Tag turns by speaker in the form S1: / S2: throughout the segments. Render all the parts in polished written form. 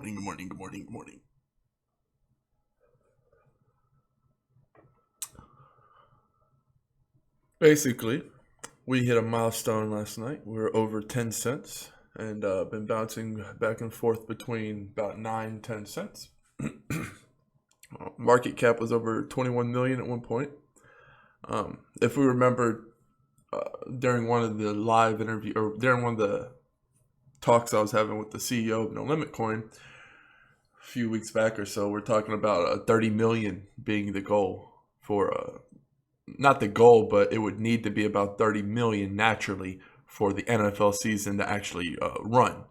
S1: morning, good morning, good morning, good morning. Basically, we hit a milestone last night. We were over 10 cents and been bouncing back and forth between about 9-10 cents. Market cap was over 21 million at one point. If we remember, during one of the live interview or during one of the talks I was having with the CEO of No Limit Coin a few weeks back or so, we're talking about 30 million being the goal for not the goal, but it would need to be about 30 million naturally for the NFL season to actually run.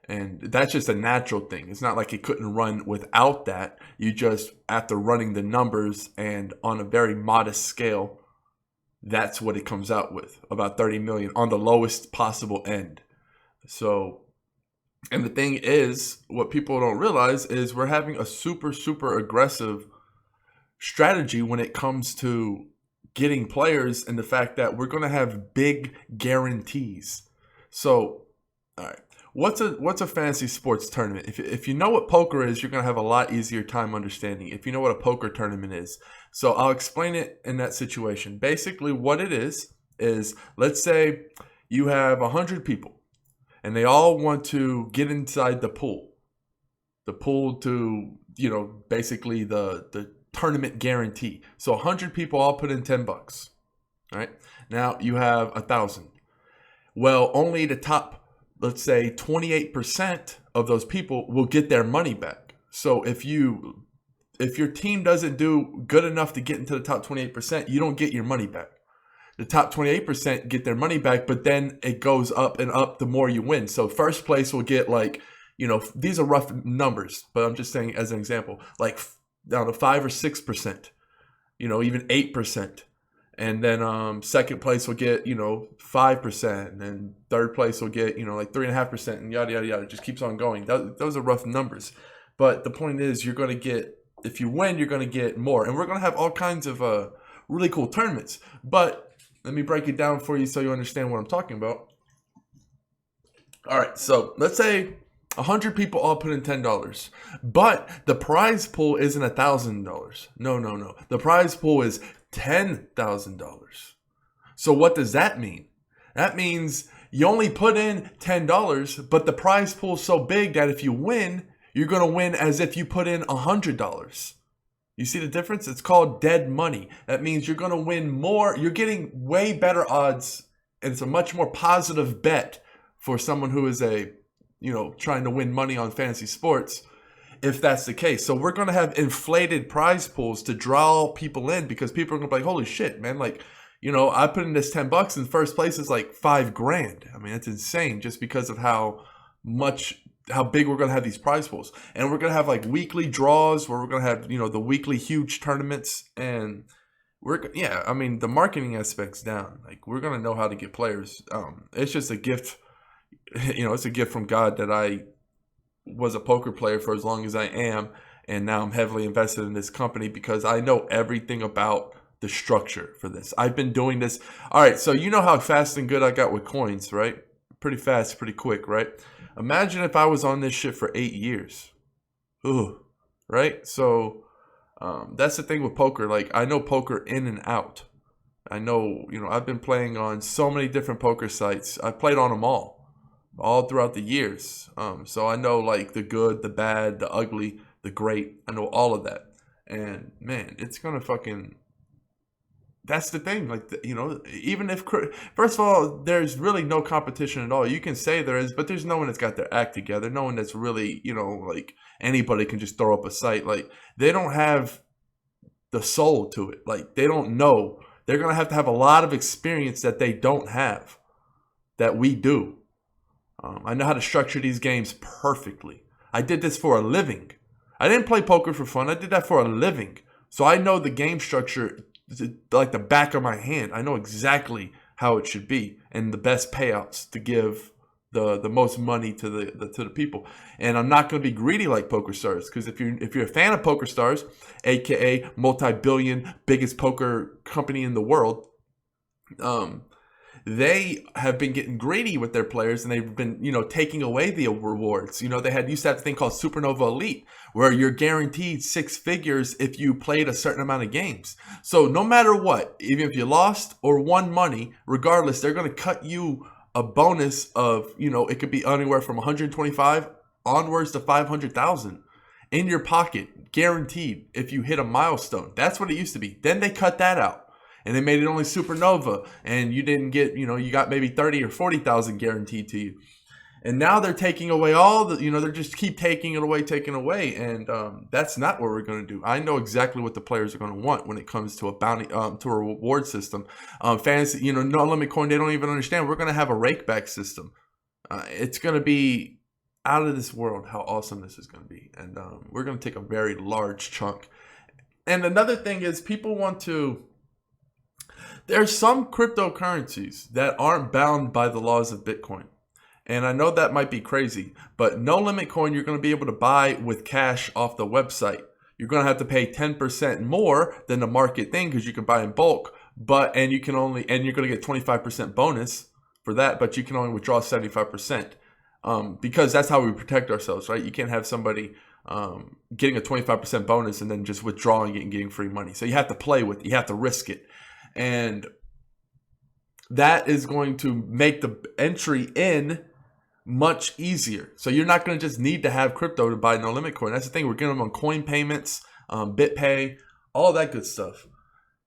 S1: And that's just a natural thing. It's not like it couldn't run without that. You just, after running the numbers and on a very modest scale, that's what it comes out with, about 30 million on the lowest possible end. So, and the thing is, what people don't realize is we're having a super, super aggressive strategy when it comes to getting players, and the fact that we're going to have big guarantees. So, all right, what's a fantasy sports tournament? If you know what poker is, you're going to have a lot easier time understanding if you know what a poker tournament is. So I'll explain it in that situation. Basically, what it is let's say you have 100 people and they all want to get inside the pool. The pool to, basically the tournament guarantee. So 100 people all put in $10. All right. Now you have 1,000. Well, only the top, let's say 28% of those people will get their money back. So if your team doesn't do good enough to get into the top 28%, you don't get your money back. The top 28% get their money back, but then it goes up and up the more you win. So first place will get these are rough numbers, but I'm just saying as an example, like down to 5 or 6%, even 8%. And then second place will get, 5%. And then third place will get, like 3.5%, and yada, yada, yada. It just keeps on going. Those are rough numbers. But the point is, you're going to get, if you win, you're going to get more. And we're going to have all kinds of really cool tournaments. But let me break it down for you so you understand what I'm talking about. All right, so let's say 100 people all put in $10, but the prize pool isn't $1,000. No. The prize pool is $10,000. So what does that mean? That means you only put in $10, but the prize pool is so big that if you win, you're going to win as if you put in $100. You see the difference? It's called dead money. That means you're going to win more. You're getting way better odds, and it's a much more positive bet for someone who is trying to win money on fantasy sports, if that's the case. So we're going to have inflated prize pools to draw people in, because people are going to be like, holy shit, man. I put in this $10 and first place is like $5,000. I mean, that's insane, just because of how big we're going to have these prize pools. And we're going to have like weekly draws where we're going to have, the weekly huge tournaments. And the marketing aspect's down. Like, we're going to know how to get players. It's just a gift. It's a gift from God that I was a poker player for as long as I am, and now I'm heavily invested in this company because I know everything about the structure for this. I've been doing this. All right, so you know how fast and good I got with coins, right? Pretty fast, pretty quick, right? Imagine if I was on this shit for 8 years. Ooh, right? So that's the thing with poker. Like, I know poker in and out. I know, I've been playing on so many different poker sites. I've played on them all throughout the years. So I know like the good, the bad, the ugly, the great. I know all of that. And man, it's going to that's the thing. Like, even if, first of all, there's really no competition at all. You can say there is, but there's no one that's got their act together. No one that's really, like anybody can just throw up a site. Like, they don't have the soul to it. Like, they don't know. They're going to have a lot of experience that they don't have, that we do. I know how to structure these games perfectly. I did this for a living. I didn't play poker for fun. I did that for a living. So I know the game structure like the back of my hand. I know exactly how it should be and the best payouts to give the most money to the people. And I'm not going to be greedy like PokerStars, because if you're a fan of PokerStars, aka multi-billion biggest poker company in the world, they have been getting greedy with their players, and they've been, taking away the rewards. They used to have a thing called Supernova Elite, where you're guaranteed 6 figures if you played a certain amount of games. So no matter what, even if you lost or won money, regardless, they're going to cut you a bonus of, it could be anywhere from 125 onwards to 500,000 in your pocket, guaranteed, if you hit a milestone. That's what it used to be. Then they cut that out. And they made it only Supernova, and you didn't get, you got maybe 30 or 40,000 guaranteed to you. And now they're taking away all the, they're just keep taking it away. And that's not what we're going to do. I know exactly what the players are going to want when it comes to a bounty, to a reward system. Fantasy, no limit coin, they don't even understand. We're going to have a rake back system. It's going to be out of this world how awesome this is going to be. And we're going to take a very large chunk. And another thing is, people want to, there's some cryptocurrencies that aren't bound by the laws of Bitcoin. And I know that might be crazy, but no limit coin you're going to be able to buy with cash off the website. You're going to have to pay 10% more than the market thing because you can buy in bulk, and you're going to get 25% bonus for that, but you can only withdraw 75%. Because that's how we protect ourselves, right? You can't have somebody getting a 25% bonus and then just withdrawing it and getting free money. So you have to play with it. You have to risk it. And that is going to make the entry in much easier. So you're not going to just need to have crypto to buy no limit coin. That's the thing. We're getting them on coin payments, BitPay, all that good stuff.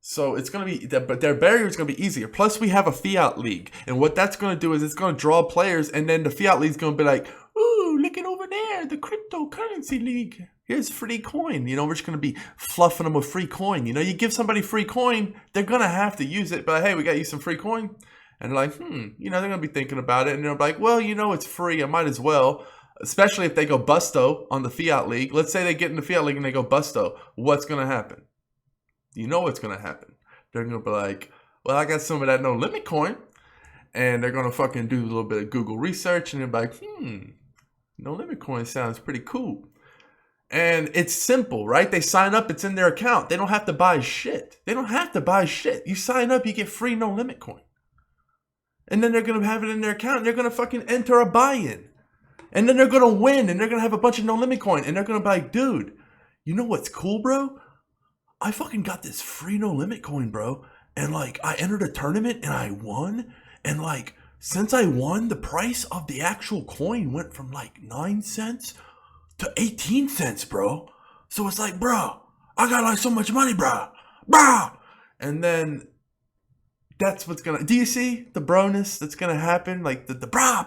S1: So it's going to be, but their barrier is going to be easier. Plus we have a fiat league. And what that's going to do is it's going to draw players. And then the fiat league is going to be like, ooh, look at over there, the cryptocurrency league. Here's free coin. We're just going to be fluffing them with free coin. You give somebody free coin, they're going to have to use it. But hey, we got you some free coin. And they're like, they're going to be thinking about it. And they're like, well, it's free. I might as well. Especially if they go busto on the fiat league. Let's say they get in the fiat league and they go busto. What's going to happen? What's going to happen. They're going to be like, well, I got some of that no limit coin. And they're going to fucking do a little bit of Google research. And they're like, no limit coin sounds pretty cool. And it's simple, right? They sign up, it's in their account. They don't have to buy shit. You sign up, you get free no limit coin. And then they're going to have it in their account. And they're going to fucking enter a buy-in. And then they're going to win. And they're going to have a bunch of no limit coin. And they're going to be like, dude, you know what's cool, bro? I fucking got this free no limit coin, bro. And I entered a tournament and I won. And since I won, the price of the actual coin went from 9 cents to 18 cents, bro. So it's like, bro, I got so much money, bro. And then that's what's gonna, do you see the broness that's gonna happen? The bro.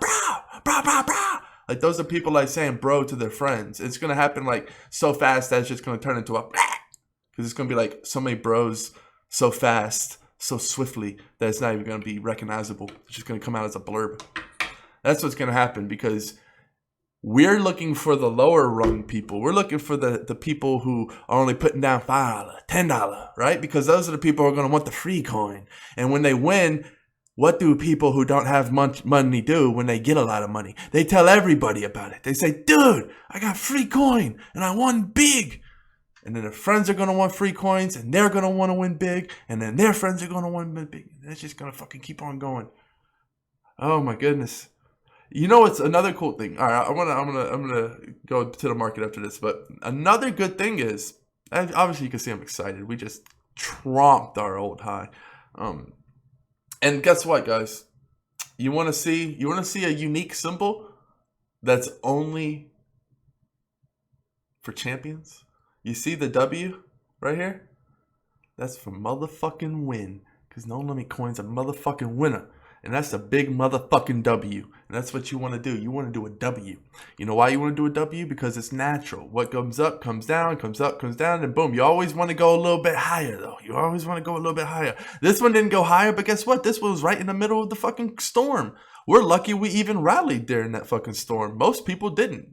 S1: Those are people saying bro to their friends. It's gonna happen so fast that it's just gonna turn into a, because it's gonna be so many bros so fast, so swiftly that it's not even gonna be recognizable. It's just gonna come out as a blurb. That's what's gonna happen, because we're looking for the lower rung people. We're looking for the people who are only putting down $5, $10, right? Because those are the people who are going to want the free coin. And when they win, what do people who don't have much money do when they get a lot of money? They tell everybody about it. They say, dude, I got free coin and I won big. And then their friends are going to want free coins and they're going to want to win big. And then their friends are going to want to win big. That's just going to fucking keep on going. Oh my goodness. It's another cool thing. All right, I'm gonna go to the market after this. But another good thing is, obviously you can see I'm excited. We just tromped our old high. And guess what, guys? You want to see a unique symbol that's only for champions? You see the W right here? That's for motherfucking win. Because no limit coin's a motherfucking winner. And that's a big motherfucking W. And that's what you want to do. You want to do a W. You know why you want to do a W? Because it's natural. What comes up, comes down, comes up, comes down, and boom. You always want to go a little bit higher, though. You always want to go a little bit higher. This one didn't go higher, but guess what? This one was right in the middle of the fucking storm. We're lucky we even rallied during that fucking storm. Most people didn't,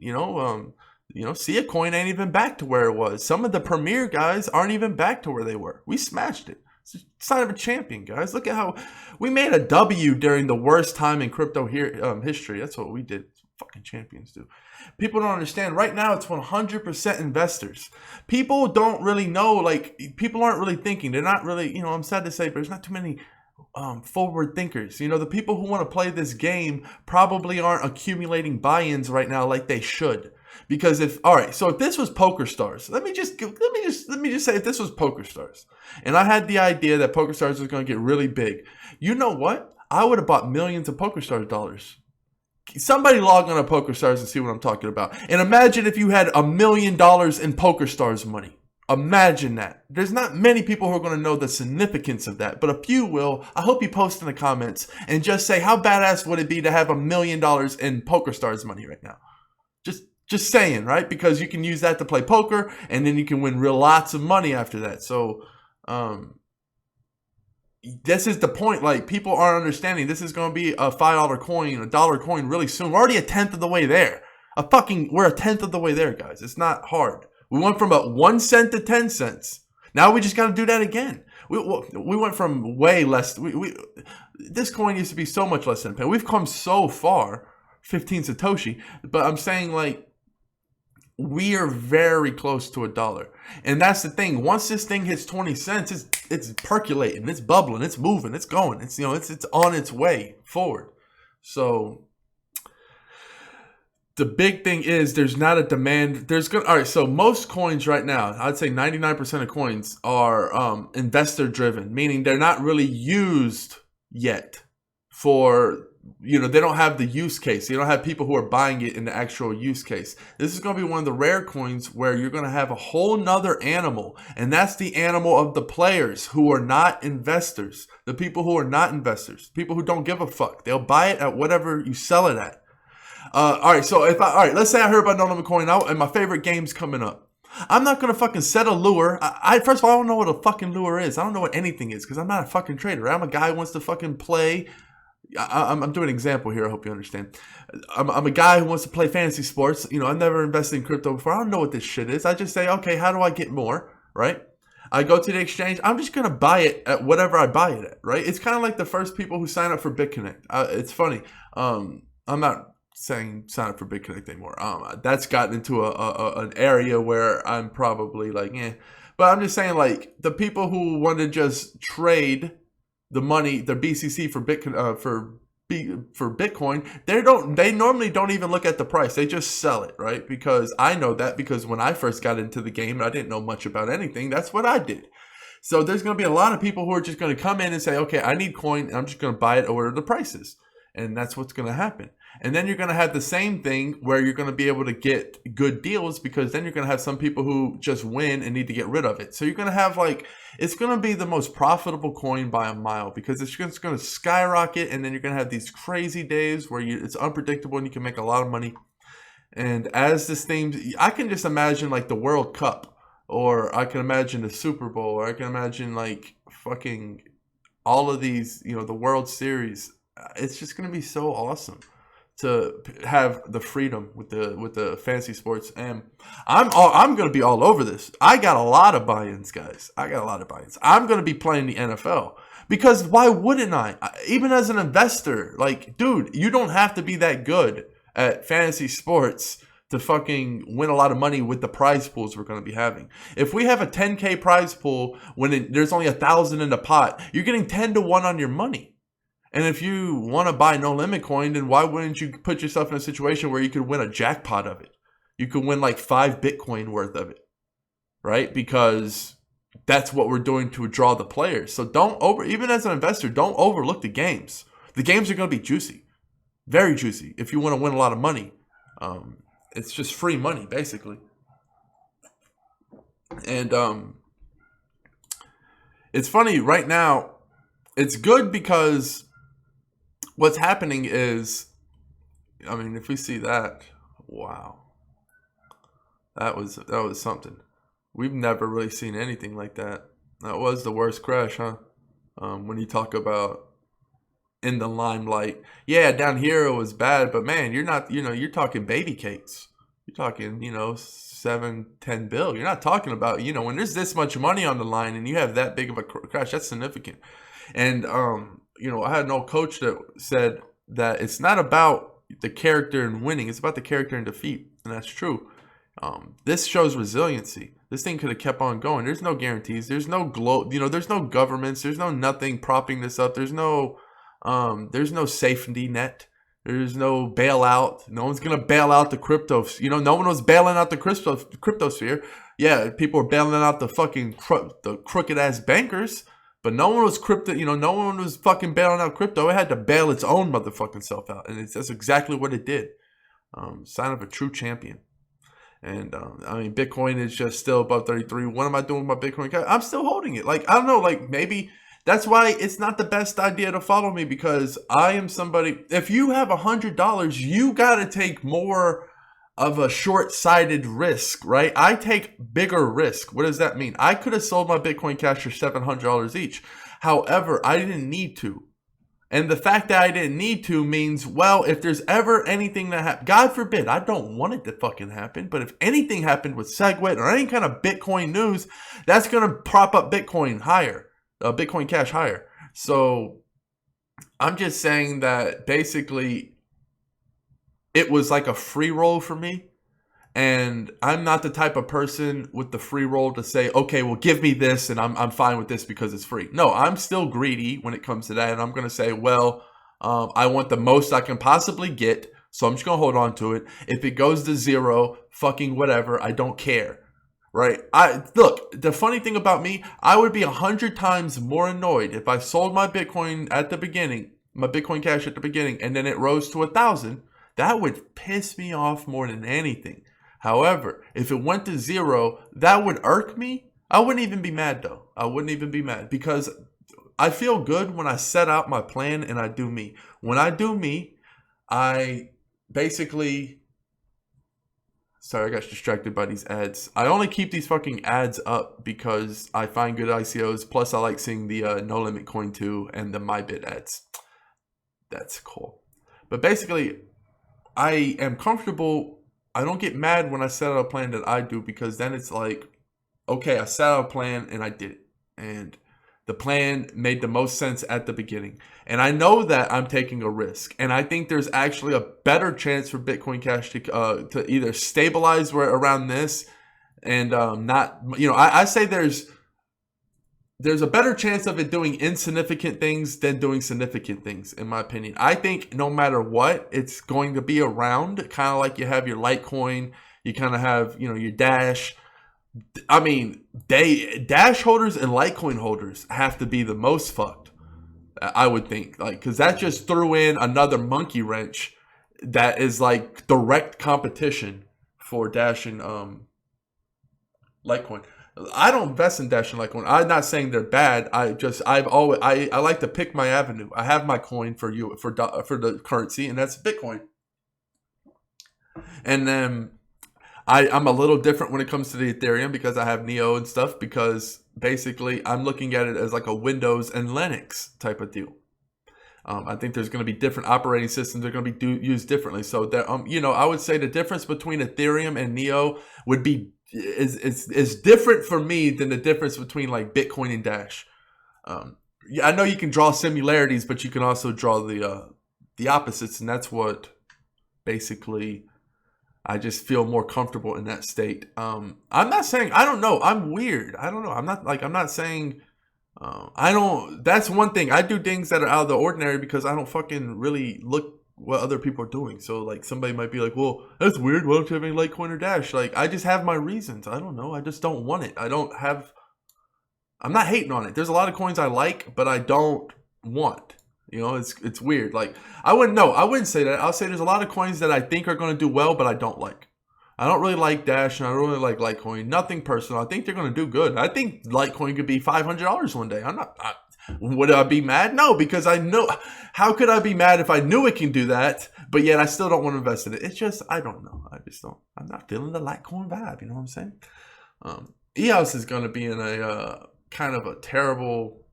S1: See a coin ain't even back to where it was. Some of the premier guys aren't even back to where they were. We smashed it. It's a sign of a champion, guys. Look at how we made a W during the worst time in crypto history. That's what we did. Fucking champions do. People don't understand. Right now, it's 100% investors. People don't really know. People aren't really thinking. They're not really, I'm sad to say, but there's not too many forward thinkers. You know, the people who want to play this game probably aren't accumulating buy-ins right now like they should. Because if this was Poker Stars, let me just say, if this was Poker Stars, and I had the idea that Poker Stars was going to get really big, you know what? I would have bought millions of Poker Stars dollars. Somebody log on to Poker Stars and see what I'm talking about. And imagine if you had $1 million in Poker Stars money. Imagine that. There's not many people who are going to know the significance of that, but a few will. I hope you post in the comments and just say, how badass would it be to have $1 million in Poker Stars money right now? Just saying, right? Because you can use that to play poker, and then you can win lots of money after that. So, this is the point. Like, people aren't understanding. This is going to be a $5 coin, a dollar coin really soon. We're already a tenth of the way there. We're a tenth of the way there, guys. It's not hard. We went from 1 cent to 10 cents. Now we just got to do that again. We went from way less. This coin used to be so much less than a penny. We've come so far, 15 Satoshi. But I'm saying, like, we are very close to $1. And that's the thing. Once this thing hits 20 cents, it's percolating, it's bubbling, it's moving, it's going. It's on its way forward. So the big thing is there's not a demand. So most coins right now, I'd say 99% of coins are investor driven, meaning they're not really used yet for, they don't have the use case. You don't have people who are buying it in the actual use case. This is going to be one of the rare coins where you're going to have a whole nother animal, and that's the animal of the players who are not investors. The people who are not investors, people who don't give a fuck. They'll buy it at whatever you sell it at. So let's say I heard about No Limit Coin and my favorite game's coming up. I'm not going to fucking set a lure. First of all, I don't know what a fucking lure is. I don't know what anything is because I'm not a fucking trader. I'm a guy who wants to fucking play. I'm doing an example here. I hope you understand. I'm a guy who wants to play fantasy sports. I've never invested in crypto before. I don't know what this shit is. I just say, okay, how do I get more, right? I go to the exchange. I'm just going to buy it at whatever I buy it at, right? It's kind of like the first people who sign up for BitConnect. It's funny. I'm not saying sign up for BitConnect anymore. That's gotten into an area where I'm probably like, But I'm just saying, like, the people who want to just trade the money, the BCC for Bitcoin, they normally don't even look at the price. They just sell it, right? Because I know that because when I first got into the game, I didn't know much about anything. That's what I did. So there's going to be a lot of people who are just going to come in and say, okay, I need coin, and I'm just going to buy it at whatever the price is. And that's what's going to happen. And then you're going to have the same thing where you're going to be able to get good deals because then you're going to have some people who just win and need to get rid of it. So you're going to have it's going to be the most profitable coin by a mile because it's just going to skyrocket. And then you're going to have these crazy days where it's unpredictable and you can make a lot of money. And as this thing, I can just imagine like the World Cup, or I can imagine the Super Bowl, or I can imagine like fucking all of these, the World Series. It's just going to be so awesome to have the freedom with the fantasy sports, and I'm going to be all over this. I got a lot of buy-ins, guys. I'm going to be playing the NFL because why wouldn't I? Even as an investor, like, dude, you don't have to be that good at fantasy sports to fucking win a lot of money with the prize pools we're going to be having. If we have a 10K prize pool when there's only 1,000 in the pot, you're getting 10 to 1 on your money. And if you want to buy No Limit Coin, then why wouldn't you put yourself in a situation where you could win a jackpot of it? You could win like 5 Bitcoin worth of it, right? Because that's what we're doing to draw the players. So even as an investor, don't overlook the games. The games are going to be juicy, very juicy. If you want to win a lot of money, it's just free money, basically. And it's funny right now. It's good because what's happening is, if we see that, wow, that was something. We've never really seen anything like that. That was the worst crash, huh? When you talk about in the limelight, yeah, down here it was bad, but man, you're not, you're talking baby cakes. You're talking, 7-10 bill. You're not talking about, when there's this much money on the line and you have that big of a crash, that's significant. And, I had an old coach that said that it's not about the character in winning. It's about the character in defeat. And that's true. This shows resiliency. This thing could have kept on going. There's no guarantees. There's no there's no governments. There's no nothing propping this up. There's no safety net. There's no bailout. No one's gonna bail out the crypto. No one was bailing out the cryptosphere. Yeah, people were bailing out the fucking the crooked ass bankers, but no one was no one was fucking bailing out crypto. It had to bail its own motherfucking self out, and that's exactly what it did. Sign of a true champion. And Bitcoin is just still above 33. What am I doing with my Bitcoin cash? I'm still holding it. Like, I don't know, like maybe that's why it's not the best idea to follow me, because I am somebody, if you have $100, you got to take more of a short-sighted risk, right? I take bigger risk. What does that mean? I could have sold my Bitcoin cash for $700 each. However, I didn't need to. And the fact that I didn't need to means, well, if there's ever anything that happens, God forbid, I don't want it to fucking happen, but if anything happened with SegWit or any kind of Bitcoin news, that's going to prop up Bitcoin higher, Bitcoin Cash higher. So I'm just saying that basically it was like a free roll for me. And I'm not the type of person with the free roll to say, okay, well, give me this and I'm fine with this because it's free. No, I'm still greedy when it comes to that. And I'm going to say, well, I want the most I can possibly get. So I'm just going to hold on to it. If it goes to zero, fucking whatever, I don't care. Right? Look, the funny thing about me, I would be 100 times more annoyed if I sold my Bitcoin at the beginning, my Bitcoin Cash at the beginning, and then it rose to 1,000. That would piss me off more than anything. However, if it went to zero, that would irk me. I wouldn't even be mad though. I wouldn't even be mad because I feel good when I set out my plan and I do me. When I do me, I basically... Sorry, I got distracted by these ads. I only keep these fucking ads up because I find good ICOs. Plus, I like seeing the No Limit Coin 2 and the MyBit ads. That's cool. But basically, I am comfortable... I don't get mad when I set out a plan that I do, because then it's like, okay, I set out a plan and I did it. And the plan made the most sense at the beginning. And I know that I'm taking a risk. And I think there's actually a better chance for Bitcoin Cash to either stabilize around this and not, I say there's a better chance of it doing insignificant things than doing significant things, in my opinion. I think no matter what, it's going to be around, kind of like you have your Litecoin, you kind of have, your Dash. I mean, Dash holders and Litecoin holders have to be the most fucked, I would think. Because that just threw in another monkey wrench that is like direct competition for Dash and Litecoin. I don't invest in Dash and Litecoin. I'm not saying they're bad. I like to pick my avenue. I have my coin for the currency, and that's Bitcoin. And then I'm a little different when it comes to the Ethereum because I have Neo and stuff, because basically I'm looking at it as like a Windows and Linux type of deal. I think there's going to be different operating systems that are going to be used differently. So that I would say the difference between Ethereum and Neo would be is different for me than the difference between like Bitcoin and Dash. I know you can draw similarities, but you can also draw the opposites, and that's what basically I just feel more comfortable in that state. I'm not saying I don't know. I'm weird. I don't know. I'm not saying I don't. That's one thing. I do things that are out of the ordinary because I don't fucking really look what other people are doing. So like somebody might be like, well, that's weird. Why don't you have any Litecoin or Dash? Like, I just have my reasons. I don't know. I just don't want it. I'm not hating on it. There's a lot of coins I like, but I don't want. It's weird. Like, I wouldn't say that. I'll say there's a lot of coins that I think are going to do well, but I don't like. I don't really like Dash, and I don't really like Litecoin. Nothing personal. I think they're going to do good. I think Litecoin could be $500 one day. Would I be mad? No, because I know. How could I be mad if I knew it can do that, but yet I still don't want to invest in it? It's just, I don't know. I just don't. I'm not feeling the Litecoin vibe. You know what I'm saying? EOS is going to be in a kind of a terrible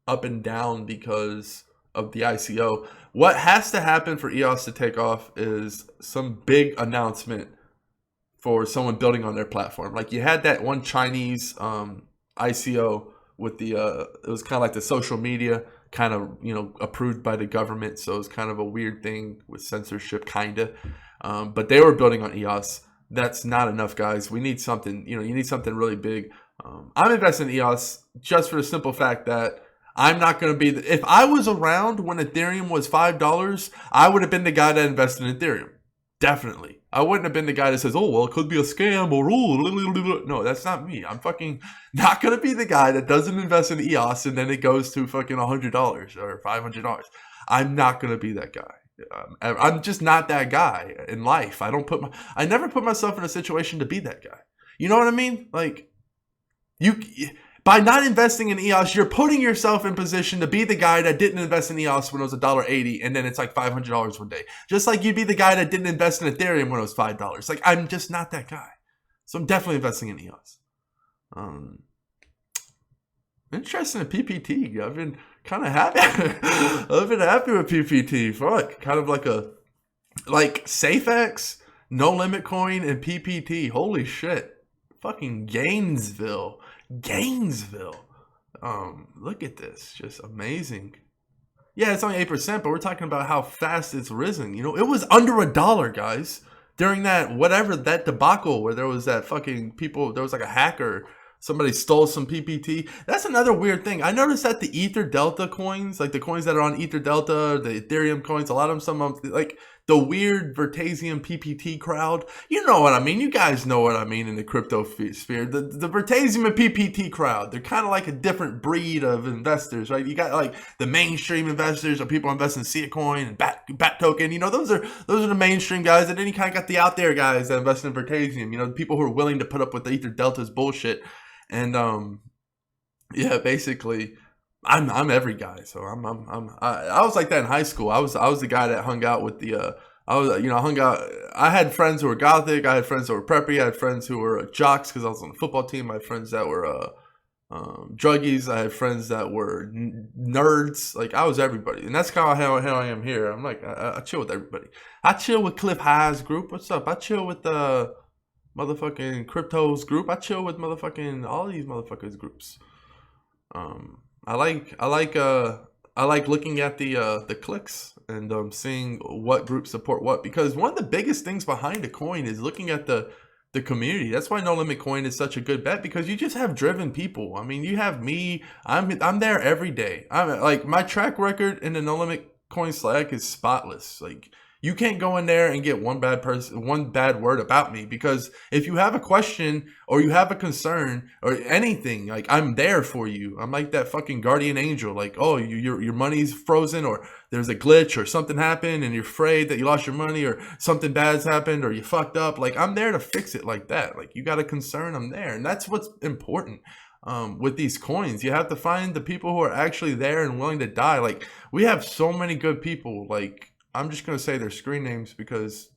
S1: up and down because of the ICO. What has to happen for EOS to take off is some big announcement for someone building on their platform. Like, you had that one Chinese ICO with the it was kind of like the social media kind of approved by the government, so it's kind of a weird thing with censorship, kind of. But they were building on EOS. that's not enough, guys. We need something, you need something really big. I'm investing in EOS just for the simple fact that I'm not going to be, if I was around when Ethereum was $5, I would have been the guy that invested in Ethereum. Definitely. I wouldn't have been the guy that says, oh, well, it could be a scam or, oh, no, that's not me. I'm fucking not going to be the guy that doesn't invest in EOS and then it goes to fucking $100 or $500. I'm not going to be that guy. I'm just not that guy in life. I never put myself in a situation to be that guy. You know what I mean? Like, by not investing in EOS, you're putting yourself in position to be the guy that didn't invest in EOS when it was $1.80 and then it's like $500 one day. Just like you'd be the guy that didn't invest in Ethereum when it was $5. Like, I'm just not that guy. So I'm definitely investing in EOS. Interesting in PPT. I've been kind of happy. I've been happy with PPT. Fuck. Kind of like SafeX, No Limit Coin, and PPT. Holy shit. Fucking Gainesville. Look at this. Just amazing. Yeah, it's only 8%, but we're talking about how fast it's risen. It was under $1, guys. During that debacle where there was that fucking people, there was like a hacker. Somebody stole some PPT. That's another weird thing. I noticed that the Ether Delta coins, like the coins that are on Ether Delta, the Ethereum coins, a lot of them, some of them, like the weird Vertasium PPT crowd. You know what I mean. You guys know what I mean in the crypto sphere. The Vertasium and PPT crowd, they're kind of like a different breed of investors, right? You got like the mainstream investors or people investing in Coin and Bat Token. Those are the mainstream guys. And then you kind of got the out there guys that invest in Vertasium. The people who are willing to put up with the Ether Delta's bullshit. And yeah, basically, I'm every guy. So I was like that in high school. I was the guy that hung out with the I had friends who were gothic. I had friends that were preppy. I had friends who were jocks because I was on the football team. I had friends that were druggies. I had friends that were nerds. Like, I was everybody, and that's kind of how I am here. I'm like, I chill with everybody. I chill with Cliff High's group. What's up? I chill with the motherfucking cryptos group. I chill with motherfucking all these motherfuckers groups. I like looking at the Cliques and seeing what groups support what, because one of the biggest things behind a coin is looking at the community. That's why No Limit Coin is such a good bet, because you just have driven people. I mean, you have me. I'm there every day. I'm like, my track record in the No Limit Coin Slack is spotless. Like, you can't go in there and get one bad word about me, because if you have a question or you have a concern or anything, like, I'm there for you. I'm like that fucking guardian angel. Like, oh, your money's frozen, or there's a glitch or something happened and you're afraid that you lost your money or something bad's happened or you fucked up. Like, I'm there to fix it like that. Like, you got a concern, I'm there. And that's what's important. With these coins, you have to find the people who are actually there and willing to die. Like, we have so many good people. Like, I'm just going to say their screen names because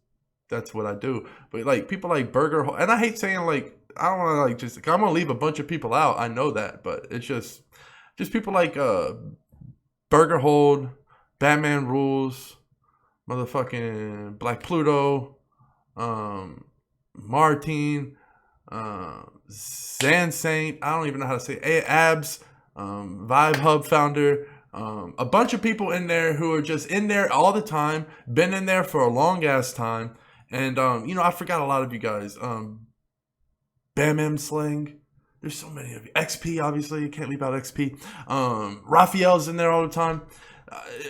S1: that's what I do. But like, people like Burger, and I hate saying, like, I don't want to, like, just, I'm going to leave a bunch of people out. I know that, but it's just people like Burger Hold, Batman Rules, motherfucking Black Pluto, Martine, Zan Saint, I don't even know how to say it, Abs, Vibe Hub founder, a bunch of people in there who are just in there all the time, been in there for a long ass time. And I forgot a lot of you guys. Bam M Slang, there's so many of you. XP, obviously, you can't leave out XP. Raphael's in there all the time.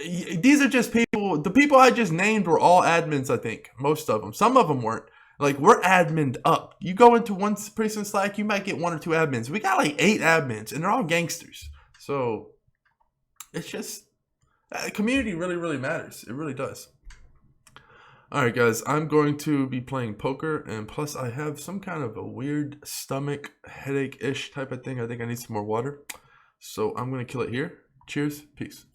S1: These are just people. The people I just named were all admins, I think. Most of them. Some of them weren't. Like, we're admined up. You go into one person Slack, you might get 1 or 2 admins. We got like 8 admins, and they're all gangsters. So it's just, community really, really matters. It really does. All right, guys, I'm going to be playing poker, and plus I have some kind of a weird stomach headache-ish type of thing. I think I need some more water. So I'm going to kill it here. Cheers. Peace.